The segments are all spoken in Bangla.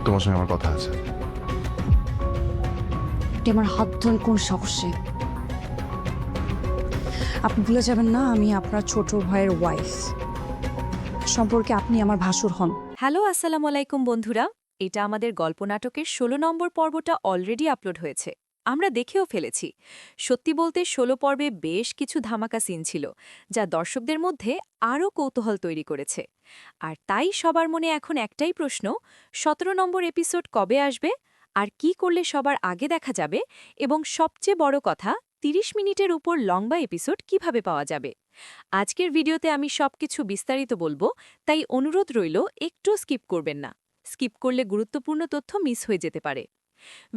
তোমার সঙ্গে আমার কথা আছে। আপনি আমার হাত ধরেন কোন সাহসে? আপনি ভুলে যাবেন না আমি আপনার ছোট ভাইয়ের ওয়াইফ। সম্পর্কে আপনি আমার ভাসুর হন। হ্যালো আসসালামু আলাইকুম বন্ধুরা, এটা আমাদের গল্প নাটকের ১৬ নম্বর পর্বটা অলরেডি আপলোড হয়েছে। আমরা দেখেও ফেলেছি। সত্যি বলতে ১৬ পর্বে বেশ কিছু ধামাকা সিন ছিল, যা দর্শকদের মধ্যে আরও কৌতূহল তৈরি করেছে। আর তাই সবার মনে এখন একটাই প্রশ্ন, ১৭ নম্বর এপিসোড কবে আসবে, আর কি করলে সবার আগে দেখা যাবে, এবং সবচেয়ে বড় কথা ৩০ মিনিটের উপর লম্বা এপিসোড কিভাবে পাওয়া যাবে। আজকের ভিডিওতে আমি সবকিছু বিস্তারিত বলবো, তাই অনুরোধ রইল একটু স্কিপ করবেন না। স্কিপ করলে গুরুত্বপূর্ণ তথ্য মিস হয়ে যেতে পারে।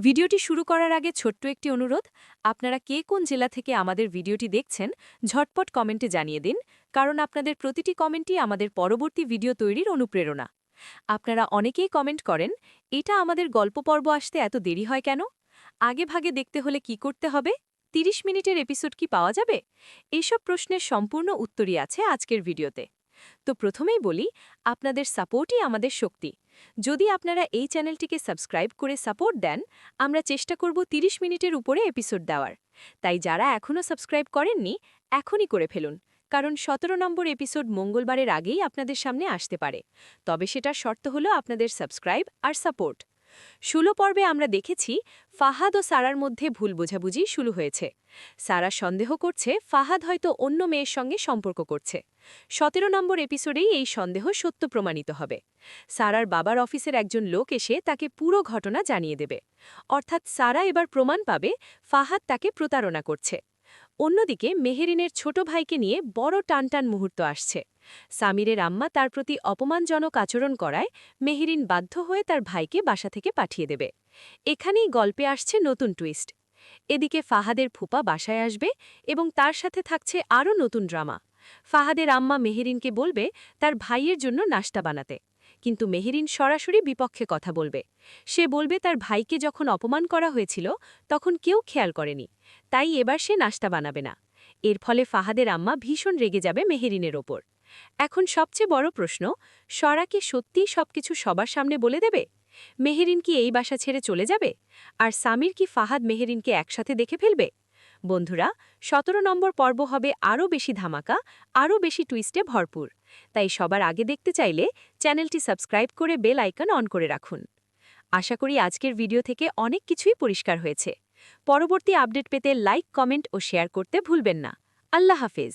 ভিডিওটি শুরু করার আগে ছোট্ট একটি অনুরোধ, আপনারা কে কোন জেলা থেকে আমাদের ভিডিওটি দেখছেন ঝটপট কমেন্টে জানিয়ে দিন, কারণ আপনাদের প্রতিটি কমেন্টই আমাদের পরবর্তী ভিডিও তৈরির অনুপ্রেরণা। আপনারা অনেকেই কমেন্ট করেন, এটা আমাদের গল্প পর্ব আসতে এত দেরি হয় কেন? আগে ভাগে দেখতে হলে কি করতে হবে? ৩০ মিনিটের এপিসোড কি পাওয়া যাবে? এইসব প্রশ্নের সম্পূর্ণ উত্তরই আছে আজকের ভিডিওতে। তো প্রথমেই বলি, আপনাদের সাপোর্টই আমাদের শক্তি। যদি আপনারা এই চ্যানেলটিকে সাবস্ক্রাইব করে সাপোর্ট দেন, আমরা চেষ্টা করব ৩০ মিনিটের উপরে এপিসোড দেওয়ার। তাই যারা এখনও সাবস্ক্রাইব করেননি, এখনই করে ফেলুন, কারণ ১৭ নম্বর এপিসোড মঙ্গলবারের আগেই আপনাদের সামনে আসতে পারে। তবে সেটার শর্ত হলো আপনাদের সাবস্ক্রাইব আর সাপোর্ট। ১৬ পর্বে আমরা দেখেছি ফাহাদ ও সারার মধ্যে ভুল বোঝাবুঝি শুরু হয়েছে। সারা সন্দেহ করছে ফাহাদ হয়তো অন্য মেয়ের সঙ্গে সম্পর্ক করছে। ১৭ নম্বর এপিসোডেই এই সন্দেহ সত্য প্রমাণিত হবে। সারার বাবার অফিসের একজন লোক এসে তাকে পুরো ঘটনা জানিয়ে দেবে। অর্থাৎ সারা এবার প্রমাণ পাবে ফাহাদ তাকে প্রতারণা করছে। অন্যদিকে মেহেরিনের ছোট ভাইকে নিয়ে বড় টানটান মুহূর্ত আসছে। সামিরের আম্মা তার প্রতি অপমানজনক আচরণ করায় মেহেরিন বাধ্য হয়ে তার ভাইকে বাসা থেকে পাঠিয়ে দেবে। এখানেই গল্পে আসছে নতুন টুইস্ট। এদিকে ফাহাদের ফুপা বাসায় আসবে এবং তার সাথে থাকছে আরও নতুন ড্রামা। ফাহাদের আম্মা মেহেরিনকে বলবে তার ভাইয়ের জন্য নাশতা বানাতে, কিন্তু মেহেরিন সরাসরি বিপক্ষে কথা বলবে। সে বলবে তার ভাইকে যখন অপমান করা হয়েছিল তখন কেউ খেয়াল করেনি, তাই এবার সে নাশতা বানাবে না। এর ফলে ফাহাদের আম্মা ভীষণ রেগে যাবে মেহেরিনের ওপর। এখন সবচেয়ে বড় প্রশ্ন, সরা কি সত্যিই সবকিছু সবার সামনে বলে দেবে? মেহেরিন কি এই বাসা ছেড়ে চলে যাবে? আর সামির কি ফাহাদ মেহেরিনকে একসাথে দেখে ফেলবে? বন্ধুরা, ১৭ নম্বর পর্ব হবে আরও বেশি ধামাকা, আরও বেশি টুইস্টে ভরপুর। তাই সবার আগে দেখতে চাইলে চ্যানেলটি সাবস্ক্রাইব করে বেল আইকন অন করে রাখুন। আশা করি আজকের ভিডিও থেকে অনেক কিছুই পরিষ্কার হয়েছে। পরবর্তী আপডেট পেতে লাইক, কমেন্ট ও শেয়ার করতে ভুলবেন না। আল্লাহ হাফেজ।